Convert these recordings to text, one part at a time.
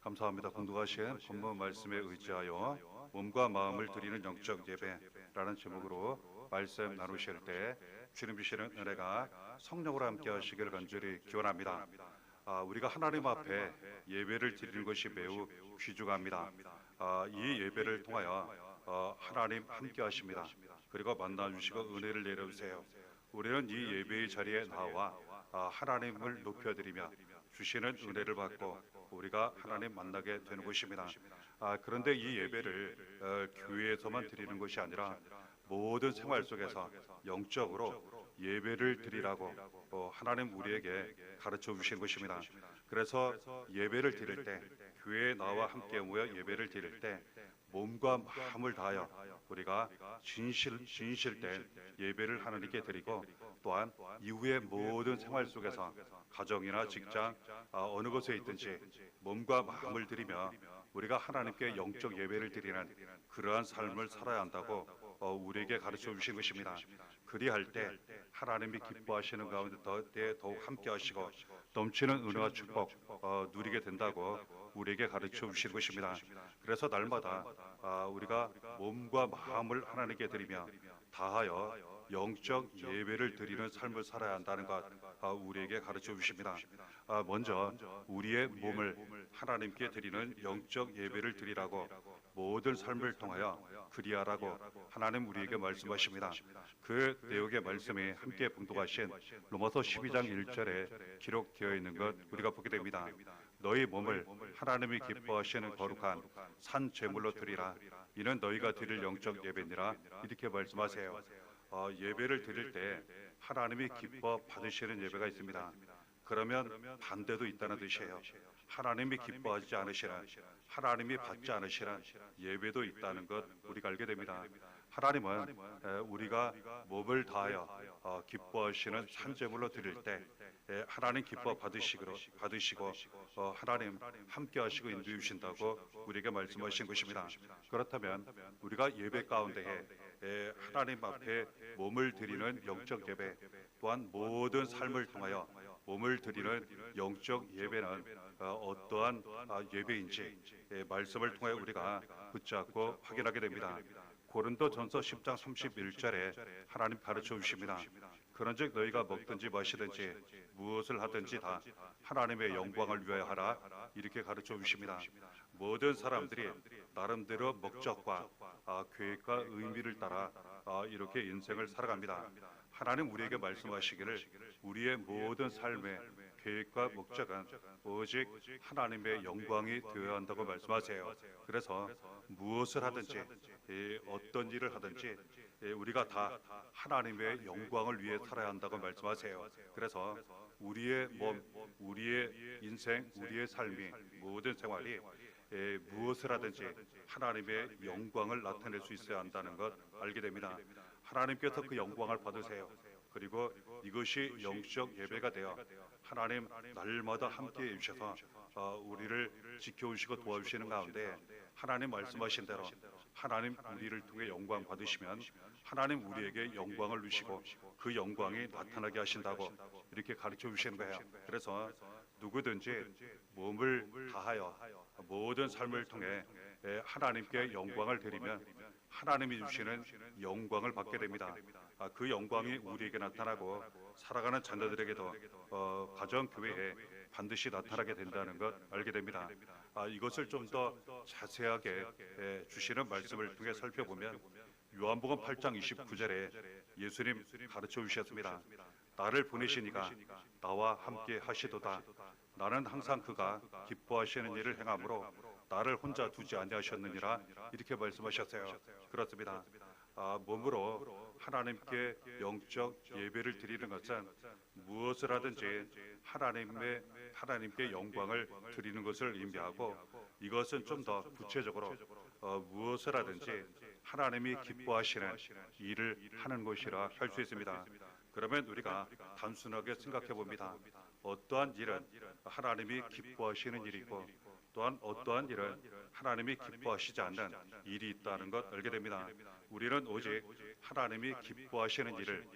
감사합니다. 공독하신 본문 말씀에 의지하여 몸과 마음을 드리는 영적 예배라는 제목으로 말씀 나누실 때 주님 주시는 은혜가 성령으로 함께 하시기를 간절히 기원합니다. 우리가 하나님 앞에 예배를 드리는 것이 매우 귀중합니다. 이 예배를 통하여 하나님 함께 하십니다. 그리고 만나주시고 은혜를 내려주세요. 우리는 이 예배의 자리에 나와 하나님을 높여드리며 주시는 은혜를 받고 우리가 하나님 만나게 되는 것입니다. 그런데 이 예배를 교회에서만 드리는 것이 아니라 모든 생활 속에서 영적으로 예배를 드리라고 하나님 우리에게 가르쳐 주신 것입니다. 그래서 예배를 드릴 때, 교회에 나와 함께 모여 예배를 드릴 때 몸과 마음을 다하여 우리가 진실된 예배를 하나님께 드리고, 또한 이후의 모든 생활 속에서 가정이나 직장 어느 곳에 있든지 몸과 마음을 드리며 우리가 하나님께 영적 예배를 드리는 그러한 삶을 살아야 한다고 우리에게 가르쳐 주신 것입니다. 그리할 때 하나님이 기뻐하시는 가운데 더욱 함께 하시고 넘치는 은혜와 축복 누리게 된다고 우리에게 가르쳐 주신 것입니다. 그래서 날마다 우리가 몸과 마음을 하나님께 드리며 다하여 영적 예배를 드리는 삶을 살아야 한다는 것 우리에게 가르쳐 주십니다. 먼저 우리의 몸을 하나님께 드리는 영적 예배를 드리라고 모든 삶을 통하여 그리하라고 하나님 우리에게 말씀하십니다. 그 내용의 말씀이 함께 봉독하신 로마서 12장 1절에 기록되어 있는 것 우리가 보게 됩니다. 너희 몸을 하나님이 기뻐하시는 거룩한 산 제물로 드리라. 이는 너희가 드릴 영적 예배니라. 이렇게 말씀하세요. 예배를 드릴 때 하나님이 기뻐 받으시는 예배가 있습니다. 그러면 반대도 있다는 뜻이에요. 하나님이 기뻐하지 않으시는, 하나님이 받지 않으시는 예배도 있다는 것 우리가 알게 됩니다. 하나님은 우리가 몸을 다하여 기뻐하시는 산제물로 드릴 때 하나님 기뻐 받으시고 하나님 함께 하시고 인도해 주신다고 우리에게 말씀하신 것입니다. 그렇다면 우리가 예배 가운데에 하나님 앞에 몸을 드리는 영적 예배, 또한 모든 삶을 통하여 몸을 드리는 영적 예배는 어떠한 예배인지 말씀을 통해 우리가 붙잡고 확인하게 됩니다. 고린도전서 10장 31절에 하나님 가르쳐 주십니다. 그런즉 너희가 먹든지 마시든지 무엇을 하든지 다 하나님의 영광을 위하여 하라. 이렇게 가르쳐 주십니다. 모든 사람들이 나름대로 목적과 계획과 의미를 따라 이렇게 인생을 살아갑니다. 하나님 우리에게 말씀하시기를 우리의 모든 삶의 계획과 목적은 오직 하나님의 영광이 되어야 한다고 말씀하세요. 그래서 무엇을 하든지 어떤 일을 하든지 우리가 다 하나님의 영광을 위해 살아야 한다고 말씀하세요. 그래서 우리의 몸, 우리의 인생, 우리의 삶이 모든 생활이 무엇을 하든지 하나님의 영광을 나타낼 수 있어야 한다는 것 알게 됩니다. 하나님께서 그 영광을 받으세요. 그리고 이것이 영적 예배가 되어 하나님 날마다 함께해 주셔서 우리를 지켜주시고 도와주시는 가운데 하나님 말씀하신 대로 하나님 우리를 통해 영광 받으시면 하나님 우리에게 영광을 주시고 그 영광이 나타나게 하신다고 이렇게 가르쳐 주시는 거예요. 그래서 누구든지 몸을 다하여 모든 삶을 통해 하나님께 영광을 드리면 하나님이 주시는 영광을 받게 됩니다. 그 영광이 우리에게 나타나고 살아가는 자녀들에게도 가정 교회에 반드시 나타나게 된다는 것 알게 됩니다. 이것을 좀 더 자세하게 주시는 말씀을 통해 살펴보면 요한복음 8장 29절에 예수님 가르쳐 주셨습니다. 나를 보내시니가 나와 함께 하시도다. 나는 항상 그가 기뻐하시는 일을 행함으로 나를 혼자 두지 아니하셨느니라. 이렇게 말씀하셨어요. 그렇습니다. 몸으로 하나님께 영적 예배를 드리는 것은 무엇을 하든지 하나님께 영광을 드리는 것을 의미하고, 이것은 좀 더 구체적으로 무엇을 하든지 하나님이 기뻐하시는 일을 하는 것이라 할 수 있습니다. 그러면 우리가 단순하게 생각해 봅니다. 어떠한 일은 하나님이 기뻐하시는 일이고 또한 어떠한 일은 하나님이 기뻐하시지 않는 일이 있다는 것 알게 됩니다. 우리는 오직 하나님이 기뻐하시는 일을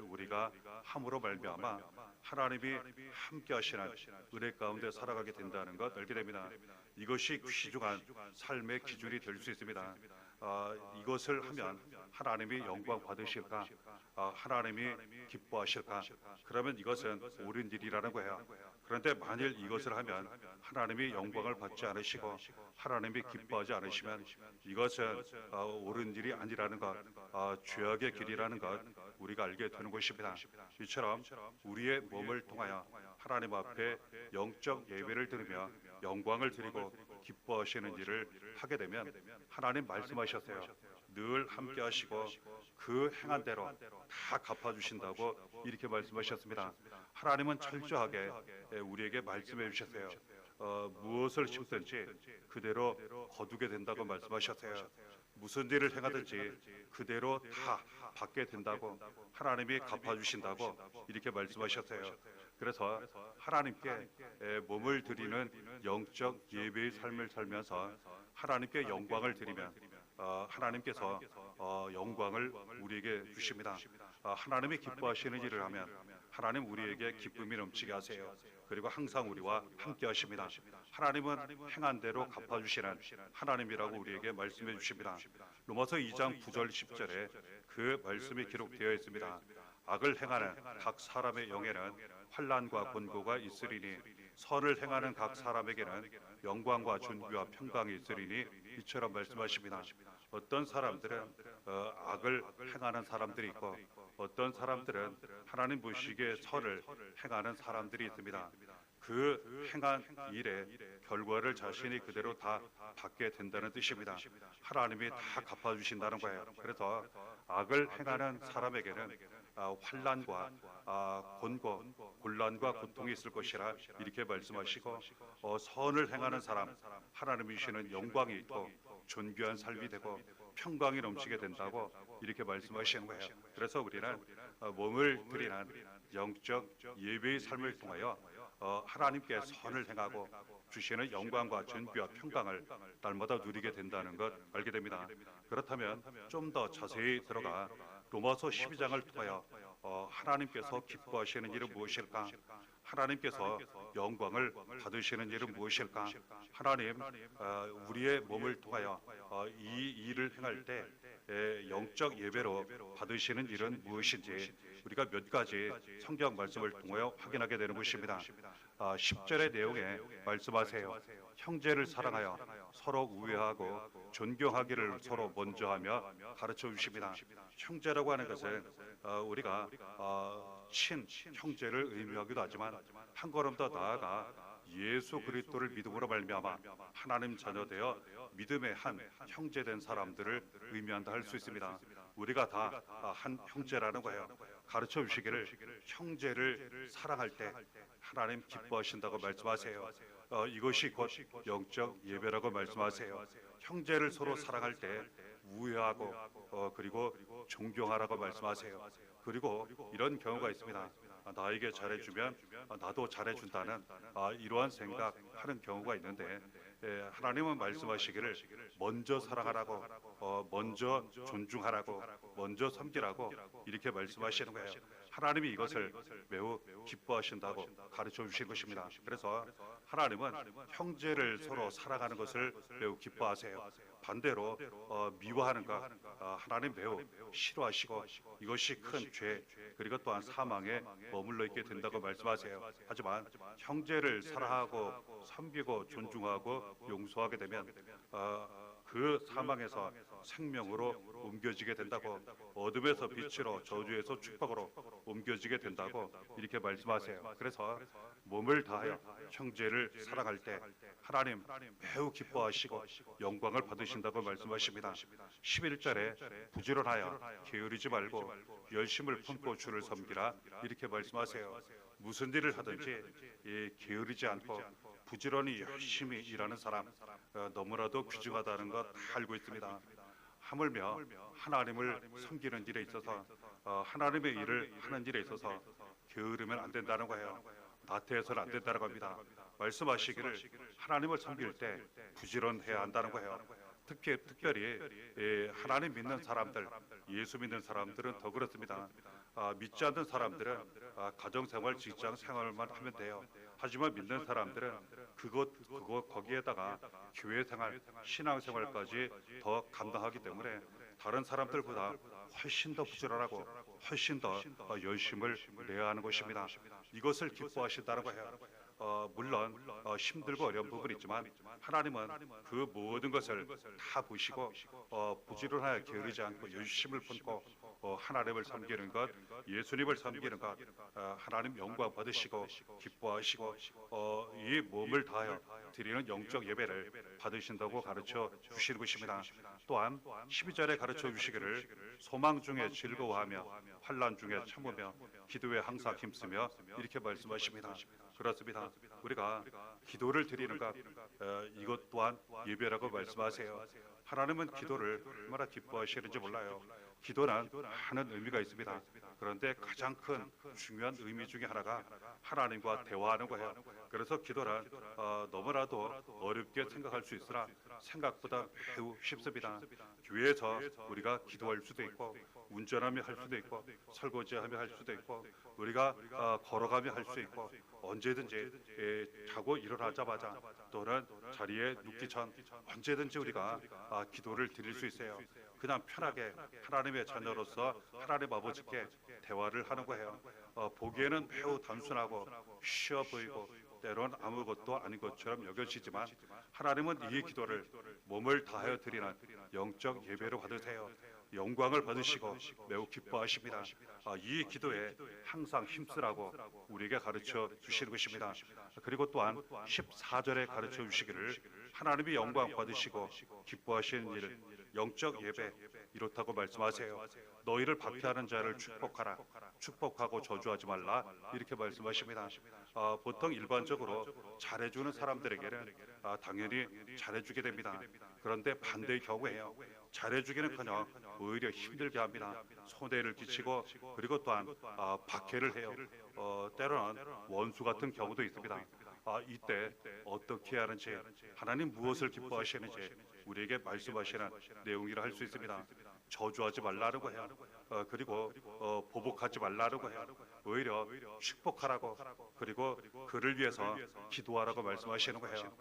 우리가 함으로 말미암아 하나님이 함께 하시는 은혜 가운데 살아가게 된다는 것 알게 됩니다. 이것이 귀중한 삶의 기준이 될 수 있습니다. 이것을 하면 하나님이 영광 받으실까? 하나님이 기뻐하실까? 그러면 이것은 옳은 일이라는 거예요. 그런데 만일 이것을 하면 하나님이 영광을 받지 않으시고 하나님이 기뻐하지 않으시면 이것은 옳은 일이 아니라는 것, 죄악의 길이라는 것 우리가 알게 되는 것입니다. 이처럼 우리의 몸을 통하여 하나님 앞에 영적 예배를 드리며 영광을 드리고 기뻐하시는 일을 하게 되면 하나님 말씀하셨어요. 늘 함께 하시고 그 행한 대로 다 갚아주신다고 이렇게 말씀하셨습니다. 하나님은 철저하게 우리에게 말씀해 주셨어요. 무엇을 심든지 그대로 거두게 된다고 말씀하셨어요. 무슨 일을 행하든지 그대로 다 받게 된다고, 하나님이 갚아주신다고 이렇게 말씀하셨어요. 그래서 하나님께 몸을 드리는 영적 예배의 삶을 살면서 하나님께 영광을 드리면 하나님께서 영광을 우리에게 주십니다. 하나님이 기뻐하시는 일을 하면 하나님 우리에게 기쁨이 넘치게 하세요. 그리고 항상 우리와 함께 하십니다. 하나님은 행한 대로 갚아주시는 하나님이라고 우리에게 말씀해 주십니다. 로마서 2장 9절 10절에 그 말씀이 기록되어 있습니다. 악을 행하는 각 사람의 영에는 환난과 곤고가 있으리니 선을 행하는 각 사람에게는 영광과 존귀와 평강이 있으리니, 이처럼 말씀하십니다. 어떤 사람들은 악을 행하는 사람들이 있고 어떤 사람들은 하나님 보시기에 선을 행하는 사람들이 있습니다. 그 행한 일의 결과를 자신이 그대로 다 받게 된다는 뜻입니다. 하나님이 다 갚아주신다는 거예요. 그래서 악을 행하는 사람에게는 환난과 곤고, 곤란과 고통이 있을 것이라 이렇게 말씀하시고, 선을 행하는 사람 하나님이 주시는 영광이 있고 존귀한 삶이 되고 평강이 넘치게 된다고 이렇게 말씀하시는 거예요. 그래서 우리는 몸을 드리는 영적 예배의 삶을 통하여 하나님께 선을 행하고 주시는 영광과 존귀와 평강을 날마다 누리게 된다는 것 알게 됩니다. 그렇다면 좀 더 자세히 들어가 로마서 12장을 통하여 하나님께서 기뻐하시는 일은 무엇일까? 하나님께서 영광을 받으시는 일은 무엇일까? 하나님 우리의 몸을 통하여 이 일을 행할 때 영적 예배로 받으시는 일은 무엇인지 우리가 몇 가지 성경 말씀을 통하여 확인하게 되는 것입니다. 10절의 내용에 말씀하세요. 형제를 사랑하여 서로 우애하고 존경하기를 서로 먼저 하며 가르쳐 주십니다. 형제라고 하는 것은 우리가 친 형제를 의미하기도 하지만 한 걸음 더 나아가 예수 그리스도를 믿음으로 말미암아 하나님 자녀되어 믿음의 한 형제된 사람들을 의미한다 할 수 있습니다. 우리가 다 한 형제라는 거예요. 가르쳐 주시기를 형제를 사랑할 때 하나님 기뻐하신다고 말씀하세요. 이것이 곧 영적 예배라고 말씀하세요. 형제를 서로 사랑할 때 우애하고 그리고 존경하라고 말씀하세요. 그리고 이런 경우가 있습니다. 나에게 잘해주면 나도 잘해준다는 이러한 생각하는 경우가 있는데, 하나님은 말씀하시기를 먼저 사랑하라고, 먼저 존중하라고, 먼저 섬기라고 이렇게 말씀하시는 거예요. 하나님이 이것을 매우 기뻐하신다고 가르쳐 주신 것입니다. 그래서 하나님은 형제를 서로 사랑하는 것을 매우 기뻐하세요. 반대로 미워하는 것 하나님 매우 싫어하시고 이것이 큰 죄 그리고 또한 사망에 머물러 있게 된다고 말씀하세요. 하지만 형제를 사랑하고 섬기고 존중하고 용서하게 되면 그 사망에서 생명으로 옮겨지게 된다고, 어둠에서 빛으로 저주에서 축복으로 옮겨지게 된다고 이렇게 말씀하세요. 그래서 몸을 다하여 형제를 사랑할 때 하나님 매우 기뻐하시고 영광을 받으신다고 말씀하십니다. 11절에 부지런하여 게으르지 말고 열심을 품고 주를 섬기라 이렇게 말씀하세요. 무슨 일을 하든지 게으르지 않고 부지런히 열심히 일하는 사람 너무나도 귀중하다는 것 다 알고 있습니다. 하물며 하나님을 섬기는 일에 있어서 하나님의 일을 하는 일에 있어서 게으르면 안 된다는 거예요. 나태해서는 안 된다는 겁니다. 말씀하시기를 하나님을 섬길 때 부지런해야 한다는 거예요. 특별히 하나님 믿는 사람들, 예수 믿는 사람들은 더 그렇습니다. 믿지 않는 사람들은 가정생활, 직장생활만 하면 돼요. 하지만 믿는 사람들은 그것 거기에다가 교회 생활, 신앙 생활까지 더 감당하기 때문에 다른 사람들보다 훨씬 더 부지런하고 훨씬 더 열심을 내야 하는 것입니다. 이것을 기뻐하신다는 거예요. 물론 힘들고 어려운 부분이 있지만 하나님은 그 모든 것을 다 보시고 부지런하게 게으르지 않고 열심을 품고 하나님을 섬기는 것, 예수님을 섬기는 것, 하나님 영광 받으시고 기뻐하시고 이 몸을 다하여 드리는 영적 예배를 받으신다고 가르쳐 주시는 것입니다. 또한 12절에 가르쳐 주시기를 소망 중에 즐거워하며 환난 중에 참으며 기도에 항상 힘쓰며 이렇게 말씀하십니다. 그렇습니다. 우리가 기도를 드리는 것 이것 또한 예배라고 말씀하세요. 하나님은 기도를 얼마나 기뻐하시는지 몰라요. 기도는 많은 의미가 있습니다. 그런데 가장 큰 중요한 의미 중에 하나가 하나님과 대화하는 거예요. 그래서 기도는 너무나도 어렵게 생각할 수 있으나 생각보다 매우 쉽습니다. 교회에서 우리가 기도할 수도 있고 운전하며 할 수도 있고 설거지하며 할 수도 있고 우리가 걸어가며 할 수 있고 언제든지 자고 일어나자마자 또는 자리에 눕기 전 언제든지 우리가 기도를 드릴 수 있어요. 그냥 편하게 하나님의 자녀로서 하나님 아버지께 대화를 하는 거예요. 보기에는 매우 단순하고 쉬워 보이고 때론 아무것도 아닌 것처럼 여겨지지만 하나님은 이 기도를 몸을 다하여 드리는 영적 예배로 받으세요. 영광을 받으시고 매우 기뻐하십니다. 이 기도에 항상 힘쓰라고 우리에게 가르쳐 주시는 것입니다. 그리고 또한 14절에 가르쳐 주시기를 하나님이 영광 받으시고 기뻐하시는 일 영적 예배 이렇다고 말씀하세요. 너희를 박해하는 자를 축복하라. 축복하고 저주하지 말라. 이렇게 말씀하십니다. 보통 일반적으로 잘해주는 사람들에게는 당연히 잘해주게 됩니다. 그런데 반대의 경우에요. 잘해주기는커녕 오히려 힘들게 합니다. 손해를 끼치고 그리고 또한 박해를 해요. 때로는 원수 같은 경우도 있습니다. 이때 어떻게 하는지 하나님 무엇을 기뻐하시는지 우리에게 말씀하시는 내용이라 할 수 있습니다. 저주하지 말라는 거예요. 그리고 보복하지 말라는 거예요. 오히려 축복하라고 그리고 그를 위해서 기도하라고 말씀하시는 거예요.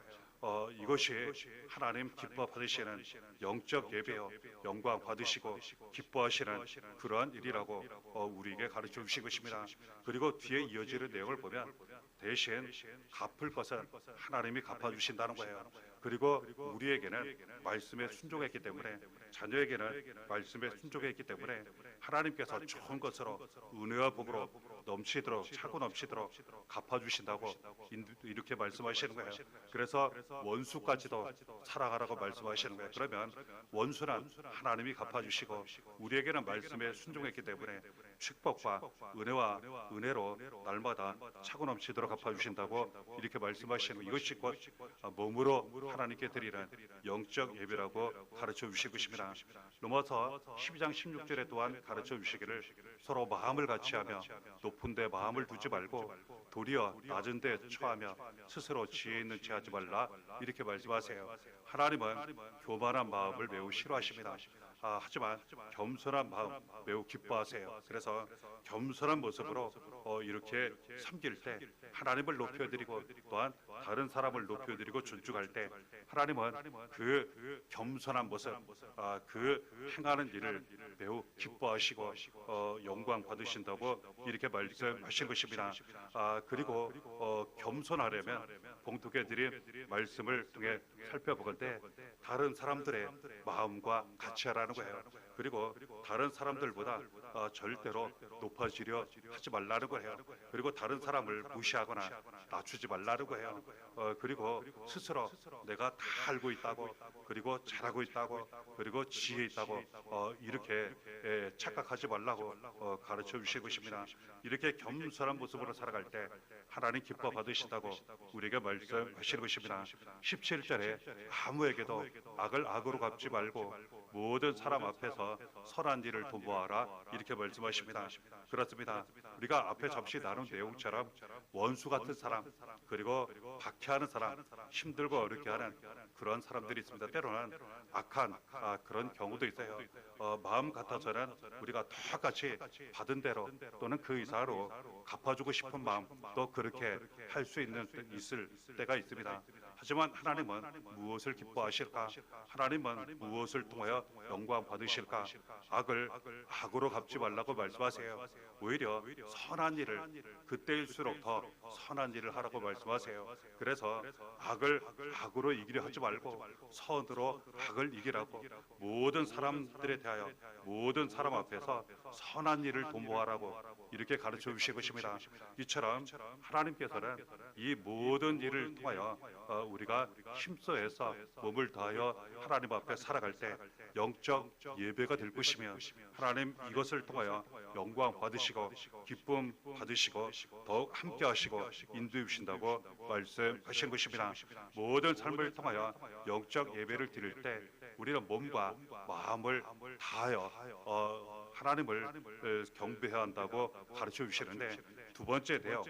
이것이 하나님 기뻐 받으시는 영적 예배요 영광 받으시고 기뻐하시는 그러한 일이라고 우리에게 가르쳐 주신 것입니다. 그리고 뒤에 이어지는 내용을 보면 대신 갚을 것은 하나님이 갚아주신다는 거예요. 그리고 우리에게는 말씀에 순종했기 때문에 자녀에게는 말씀에 순종했기 때문에 하나님께서 좋은 것으로 은혜와 복으로 넘치도록 차고 넘치도록 갚아주신다고 이렇게 말씀하시는 거예요. 그래서 원수까지도 사랑하라고 말씀하시는 거예요. 그러면 원수는 하나님이 갚아주시고 우리에게는 말씀에 순종했기 때문에 축복과 은혜와 은혜로 날마다 차고 넘치도록 갚아주신다고 이렇게 말씀하시는 거예요. 이것이 곧 몸으로 하나님께 드리는 영적 예배라고 가르쳐 주시고 것입니다. 로마서 12장 16절에 또한 가르쳐 주시기를 서로 마음을 같이하며 높은 데 마음을 두지 말고 도리어 낮은 데 처하며 스스로 지혜 있는 체 하지 말라 이렇게 말씀하세요. 하나님은 교만한 마음을 매우 싫어하십니다. 하지만 겸손한 마음 매우 기뻐하세요. 그래서 겸손한 모습으로 이렇게 섬길 때 하나님을 높여드리고 또한 다른 사람을 높여드리고 존중할 때 하나님은 그 겸손한 모습, 그 행하는 일을 매우 기뻐하시고 영광 받으신다고 이렇게 말씀하신 것입니다. 그리고 겸손하려면 봉독해 드린 말씀을 통해 살펴보건대 다른 사람들의 마음과 같이 하라는 거예요. 그리고 다른 사람들보다 절대로 높아지려 하지 말라는 거예요. 그리고 다른 사람을 무시하거나 낮추지 말라는 거예요. 그리고 스스로 내가 다 알고 있다고 그리고 잘하고 있다고 그리고 지혜 있다고 이렇게 착각하지 말라고 가르쳐 주실 것입니다. 이렇게 겸손한 모습으로 살아갈 때 하나님 기뻐 받으신다고 우리에게 말씀하시는 것입니다. 17절에 아무에게도 악을 악으로 갚지 말고 모든 사람 앞에서 선한 일을 도모하라 이렇게 말씀하십니다. 그렇습니다. 우리가 앞에 잠시 나눈 내용처럼 원수 같은 사람, 그리고 박해하는 사람, 힘들고 어렵게 하는 그런 사람들이 있습니다. 때로는 악한 그런 경우도 있어요. 마음 같아서는 우리가 똑같이 받은 대로 또는 그 이상으로 갚아주고 싶은 마음 또 그렇게 할 수 있을 때가 있습니다. 하지만 하나님은 무엇을 기뻐하실까? 하나님은 무엇을 통하여 영광 받으실까? 악을 악으로 갚지 말라고 말씀하세요. 오히려 선한 일을 그때일수록 더 선한 일을 하라고 말씀하세요. 그래서 악을 악으로 이기려 하지 말고 선으로 악을 이기라고, 모든 사람들에 대하여 모든 사람 앞에서 선한 일을 도모하라고 이렇게 가르쳐 주신 것입니다. 이처럼 하나님께서는 이 모든 일을 통하여 우리가 힘써해서 몸을 다하여 하나님 앞에 살아갈 때 영적 예배가 될 것이며, 하나님 이것을 통하여 영광 받으시고 기쁨 받으시고 더욱 함께 하시고 인도해 주신다고 말씀하신 것입니다. 모든 삶을 통하여 영적 예배를 드릴 때 우리는 몸과 마음을 다하여 하나님을 경배해야 한다고 가르쳐 주시는데, 두 번째 내용,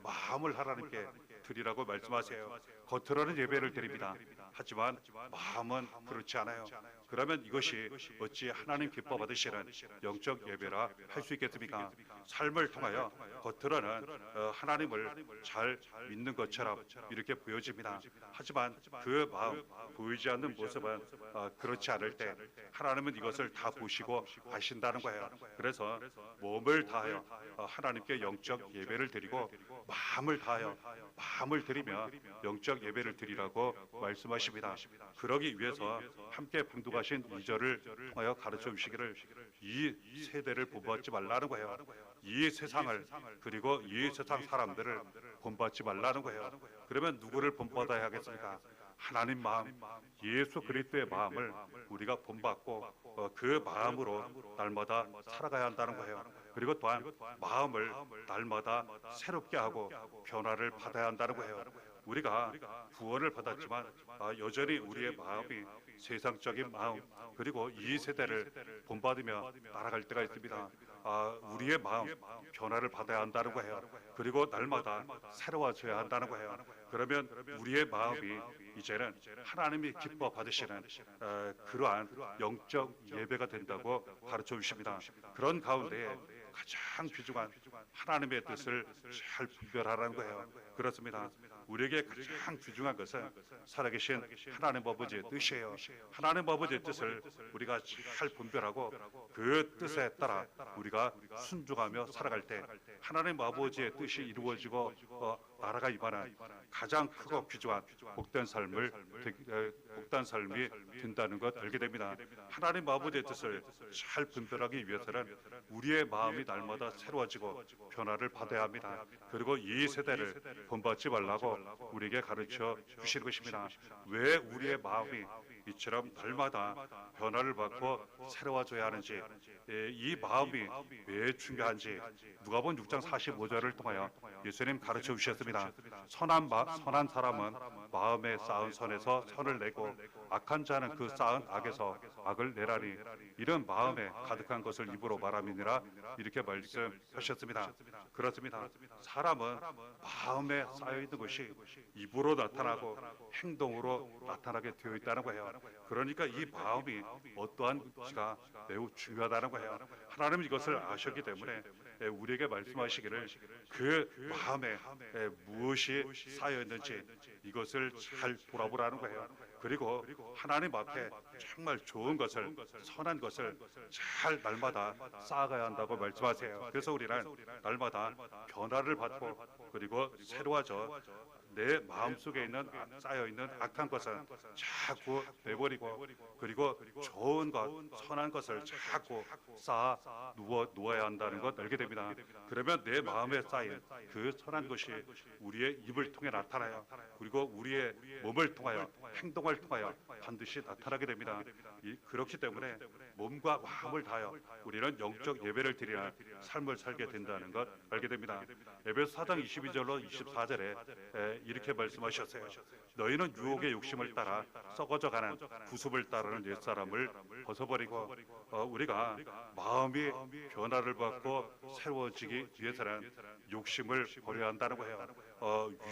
마음을 하나님께 드리라고 말씀하세요. 겉으로는 예배를 드립니다. 하지만 마음은 그렇지 않아요. 그러면 이것이 어찌 하나님 기뻐 받으시는 영적 예배라 할 수 있겠습니까? 삶을 통하여 겉으로는 하나님을 잘 믿는 것처럼 이렇게 보여집니다. 하지만 그 마음 보이지 않는 모습은 그렇지 않을 때 하나님은 이것을 다 보시고 아신다는 거예요. 그래서 몸을 다하여 하나님께 영적 예배를 드리고 마음을 다하여 마음을 드리며 영적 예배를 드리라고 말씀하십니다. 그러기 위해서 함께 봉독하신 2절을 통하여 가르쳐 주시기를, 이 세대를 본받지 말라는 거예요. 이 세상을, 그리고 이 세상 사람들을 본받지 말라는 거예요. 그러면 누구를 본받아야 하겠습니까? 하나님 마음, 예수 그리스도의 마음을 우리가 본받고 그 마음으로 날마다 살아가야 한다는 거예요. 그리고 또한 마음을 날마다 새롭게 하고 변화를 받아야 한다는 거예요. 우리가 구원을 받았지만 여전히 우리의 마음이 세상적인 마음, 그리고 이 세대를 본받으며 날아갈 때가 있습니다. 우리의 마음 변화를 받아야 한다는 거예요. 그리고 날마다 새로워져야 한다는 거예요. 그러면 우리의 마음이 이제는 하나님이 기뻐 받으시는 그러한 영적 예배가 된다고 가르쳐 주십니다. 그런 가운데 가장 귀중한 하나님의 뜻을 잘 분별하라는 거예요. 그렇습니다. 우리에게 가장 귀중한 것은 살아계신 하나님 아버지의 뜻이에요. 하나님 아버지의 뜻을 우리가 잘 분별하고 그 뜻에 따라 우리가 순종하며 살아갈 때 하나님 아버지의 뜻이 이루어지고 나라가 임하는 가장 크고 귀중한 복된 삶이 된다는 것 알게 됩니다. 하나님 아버지의 뜻을 잘 분별하기 위해서는 우리의 마음이 날마다 새로워지고 변화를 받아야 합니다. 그리고 이 세대를 본받지 말라고 우리에게 가르쳐 주시는 것입니다. 왜 우리의 마음이 이처럼 날마다 변화를 받고 새로워져야 하는지, 이 마음이 왜 중요한지 누가복음 6장 45절을 통하여 예수님 가르쳐 주셨습니다. 선한 사람은 마음에 쌓은 선에서 선을 내고 악한 자는 그 쌓은 악에서 악을 내라니, 이런 마음에 가득한 것을 입으로 말함이니라 이렇게 말씀하셨습니다. 그렇습니다. 사람은 마음에 쌓여 있는 것이 입으로 나타나고 행동으로 나타나게 되어 있다는 거예요. 그러니까 이 마음이 어떠한지가 매우 중요하다는 거예요. 하나님은 이것을 아셨기 때문에 우리에게 말씀하시기를 그 마음에 무엇이 쌓여 있는지 이것을 잘 돌아보라는 거예요. 그리고 하나님 앞에 정말 좋은 것을, 선한 것을 잘 날마다 쌓아가야 한다고 말씀하세요. 그래서 우리는 날마다 변화를 받고 그리고 새로워져 내 마음속에 쌓여 있는 악한 것은 자꾸 내버리고, 그리고 좋은 것, 선한 것을 자꾸 쌓아 놓아야 한다는 것 알게 됩니다. 그러면 내 마음에 쌓인 그 선한 것이 우리의 입을 통해 나타나요. 그리고 우리의 몸을 통하여, 행동을 통하여 반드시 나타나게 됩니다. 그렇기 때문에 몸과 마음을 다하여 우리는 영적 예배를 드리는 삶을 살게 된다는 것 알게 됩니다. 에베소 4장 22절로 24절에 이렇게 말씀하셨어요. 너희는 유혹의 욕심을 따라 썩어져가는 구습을 따르는 옛사람을 벗어버리고 우리가 마음이 변화를 받고 새로워지기 위해서는 욕심을 버려야 한다는 거예요.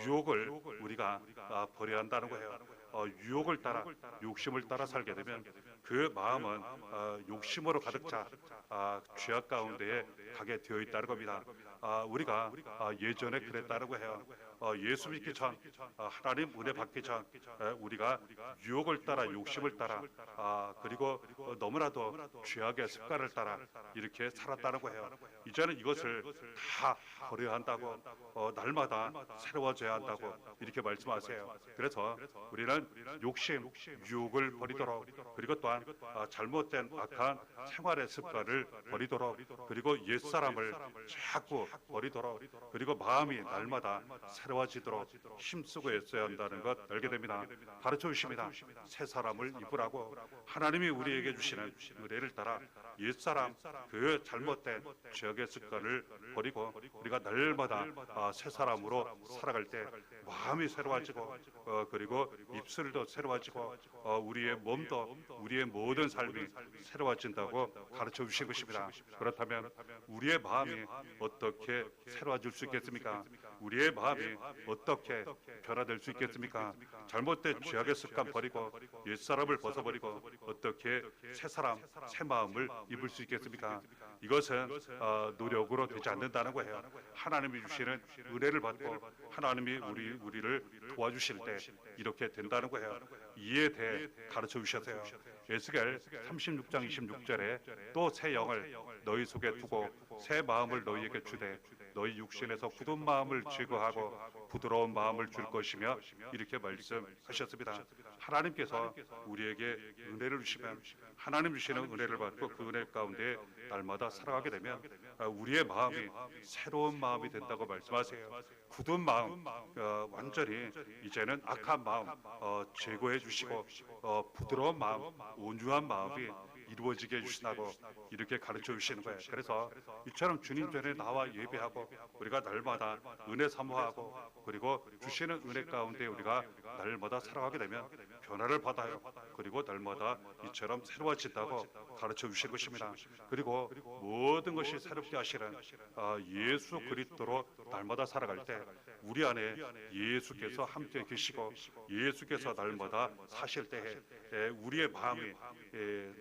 유혹을 우리가 버려야 한다는 거예요. 유혹을 따라 욕심을 따라 살게 되면 그 마음은 욕심으로 가득 차 죄악 가운데에 가게 되어 있다는 겁니다. 우리가 예전에 그랬다는 거예요. 예수 믿기 전, 하나님 은혜 받기 전 우리가 유혹을 따라 욕심을 따라 그리고 너무나도 죄악의 습관을 따라 이렇게 살았다는 거예요. 이제는 이것을 다 버려야 한다고 날마다 새로워져야 한다고 이렇게 말씀하세요. 그래서 우리는 욕심, 유혹을 버리도록 그리고 또한 잘못된 악한 생활의 습관을 버리도록 그리고 옛사람을 자꾸 버리도록 그리고 마음이 날마다 새로워지도록 힘쓰고 애써야 한다는 것 알게 됩니다. 가르쳐 주십니다. 새 사람을 입으라고 하나님이 우리에게 주시는 은혜를 따라 옛사람 그 잘못된 죄악의 습관을 버리고 우리가 날마다 새 사람으로 살아갈 때 마음이 새로워지고 그리고 입술도 새로워지고 우리의 몸도 우리의 모든 삶이 새로워진다고 가르쳐 주신 것입니다. 그렇다면 우리의 마음이 어떻게 새로워질 수 있겠습니까? 우리의 마음이 어떻게 변화될 수 있겠습니까? 잘못된 죄악의 습관 버리고 옛사람을 벗어버리고 어떻게 새 사람, 새 마음을 입을 수 있겠습니까? 이것은 노력으로 되지 않는다는 거예요. 하나님이 주시는 은혜를 받고 하나님이 우리를 도와주실 때 이렇게 된다는 거예요. 이에 대해 가르쳐 주셨어요. 에스겔 36장 26절에 또 새 영을 너희 속에 두고 새 마음을 너희에게 주되 너희 육신에서 굳은 마음을 제거하고 부드러운 마음을 줄 것이며 이렇게 말씀하셨습니다. 하나님께서 우리에게 은혜를 주시면 하나님 주시는 은혜를 받고 그 은혜 가운데 날마다 살아가게 되면 우리의 마음이 새로운 마음이 된다고 말씀하세요. 굳은 마음 완전히 이제는 악한 마음 제거해 주시고 부드러운 마음 온유한 마음이 이루어지게 해주신다고 이렇게 가르쳐 주시는 거예요. 그래서 이처럼 주님 전에 나와 예배하고 우리가 날마다 은혜 사모하고 그리고 주시는 은혜 가운데 우리가 날마다 살아가게 되면 변화를 받아요. 그리고 날마다 이처럼 새로워진다고 가르쳐 주신 것입니다. 그리고 모든 것이 새롭게 하시는 예수 그리스도로 날마다 살아갈 때 우리 안에 예수께서 함께 계시고 예수께서 날마다 사실 때에 우리의 마음이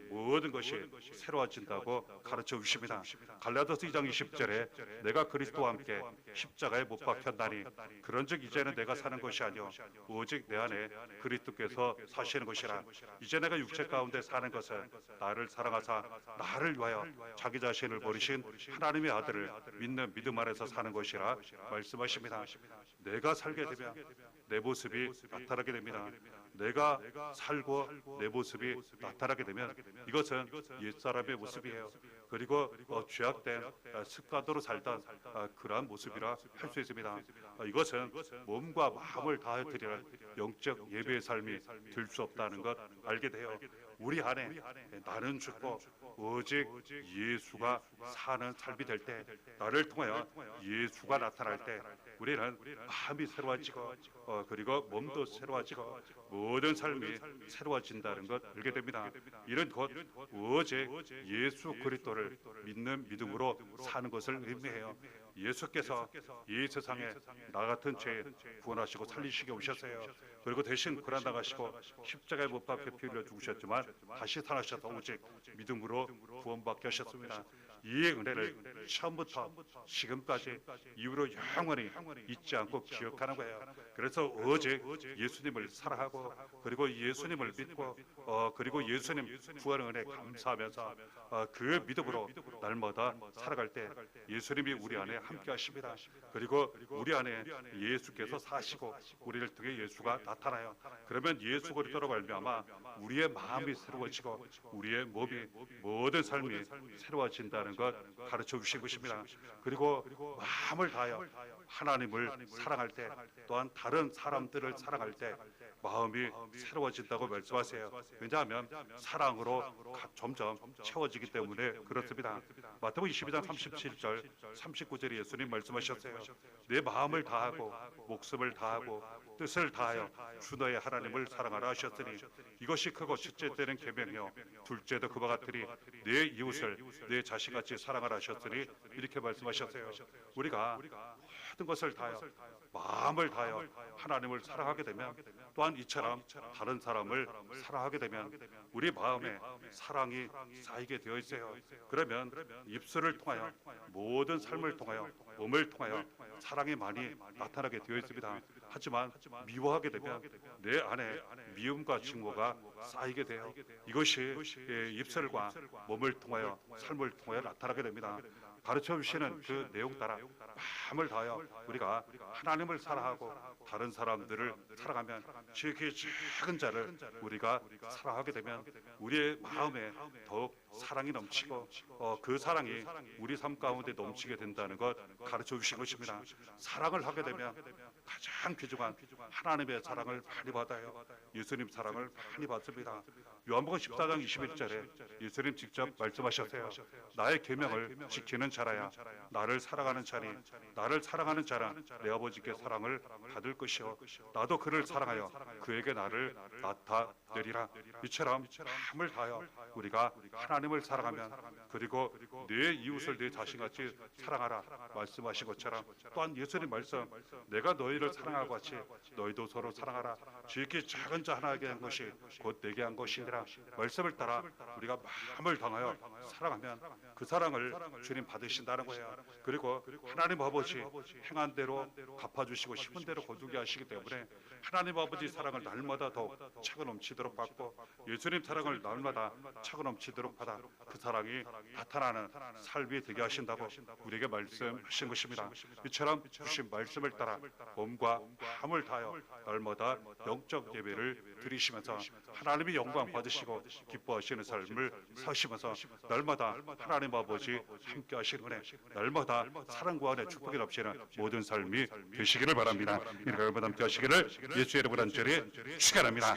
모든 것이 새로워진다고 가르쳐 주십니다. 갈라디아서 2장 20절에 내가 그리스도와 함께 십자가에 못 박혔나니 그런즉 이제는 내가 사는 것이 아니요 오직 내 안에 그리스도께서 사시는 것이라. 이제 내가 육체 가운데 사는 것은 나를 사랑하사 나를 위하여 자기 자신을 버리신 하나님의 아들을 믿는 믿음 안에서 사는 것이라 말씀하십니다. 내가 살게 되면 내 모습이 나타나게 됩니다. 내가 살고 내 모습이 나타나게 되면 이것은 옛사람의 모습이에요. 그리고 죄악된 습관으로 살던 그러한 모습이라 할 수 있습니다. 이것은 몸과 마음을 다해 드리는 영적 예배의 삶이 될 수 없다는 것 알게 돼요. 우리 안에 나는 죽고 오직 예수가 사는 삶이 될 때 나를 통하여 예수가 나타날 때 우리는 마음이 새로워지고 그리고 몸도 새로워지고 모든 삶이 새로워진다는 것 알게 됩니다. 이런 것 오직 예수 그리스도를 믿는 믿음으로 사는 것을 의미해요. 예수께서 이 세상에 나 같은 죄 구원하시고 살리시게 오셨어요. 그리고 대신 고난 당하시고 십자가에 못 박혀 피 흘려 죽으셨지만 다시 살아나셔서 오직 믿음으로 구원받게 하셨습니다. 이 은혜를 처음부터 지금까지 이후로 영원히 잊지 않고 기억하는 거예요. 그래서 오직 예수님을 사랑하고 그리고 예수님을 믿고 그리고 예수님 구원의 은혜 감사하면서 그 믿음으로 날마다 살아갈 때 예수님이 우리 안에 함께 하십니다. 그리고 우리 안에 예수께서 사시고 우리를 통해 예수가 나타나요. 그러면 예수 그리스도로 말미암아 우리의 마음이 새로워지고 우리의 몸이 모든 삶이 새로워진다는 것 가르쳐 주신 것입니다. 그리고 마음을 다하여 하나님을 사랑할 때 또한 다른 사람들을 사랑할 때 마음이 새로워진다고 말씀하세요. 왜냐하면 사랑으로 점점 채워지기 때문에 그렇습니다. 마태복음 22장 37절 39절에 예수님 말씀하셨어요. 내 마음을 다하고 목숨을 다하고 뜻을 다하여 주 너의 하나님을 사랑하라 하셨으니 이것이 크고 첫째 때는 계명이요 둘째도 그와 같으니 내 이웃을 내 자신같이 사랑하라 하셨으니 이렇게 말씀하셨어요. 우리가 모든 것을 다하여 마음을 다하여 하나님을 사랑하게 되면 또한 이처럼 다른 사람을 사랑하게 되면 우리 마음에 사랑이 쌓이게 되어 있어요. 그러면 입술을 통하여 모든 삶을 통하여 몸을 통하여 사랑이 많이 나타나게 되어 있습니다. 하지만 미워하게 되면 내 안에 미움과 증오가 쌓이게 돼요. 이것이 입술과 몸을 통하여 삶을 통하여 나타나게 됩니다. 가르쳐 주시는 그 내용 따라 마음을 다하여 우리가 하나님을 사랑하고 다른 사람들을 사랑하면 지극히 작은 자를 우리가 사랑하게 되면 우리의 마음에 더욱 사랑이 넘치고 그 사랑이 우리 삶 가운데 넘치게 된다는 것 가르쳐 주신 것입니다. 사랑을 하게 되면 가장 귀중한 하나님의 사랑을 많이 받아요. 예수님 사랑을 많이 받습니다. 요한복음 14장 21절에 예수님 직접 말씀하셨어요. 나의 계명을 지키는 자라야 나를 사랑하는 자니 나를 사랑하는 자는 내 아버지께 사랑을 받을 것이요 나도 그를 사랑하여 그에게 나를 나타내리라. 이처럼 마음을 다하여 우리가 하나님을 사랑하면 그리고 내 이웃을 내 자신같이 사랑하라 말씀하신 것처럼 또한 예수님 말씀 내가 너희를 사랑하고 같이 너희도 서로 사랑하라. 지극히 작은 자 하나에게 한 것이 곧 내게 한 것이니라. 말씀을 따라 우리가 마음을 당하여 사랑하면 그 사랑을 주님 받으신다는 거예요. 그리고 하나님 아버지 행한 대로 갚아주시고 싶은 대로 거두게 하시기 때문에 하나님 아버지 사랑을 날마다 더욱 차고 넘치도록 받고 예수님 사랑을 날마다 차고 넘치도록 받아 그 사랑이 나타나는 삶이 되게 하신다고 우리에게 말씀하신 것입니다. 이처럼 주신 말씀을 따라 몸과 마음을 다하여 날마다 영적 예배를 드리시면서 하나님의 영광 받으시고 기뻐하시는 삶을 사시면서 날마다 하나님 아버지 함께 하시는 은혜 날마다 사랑과 은혜 축복이 넘치는 모든 삶이 되시기를 바랍니다. 이렇게 함께 하시기를 예수의 이름으로 간절히 축원합니다.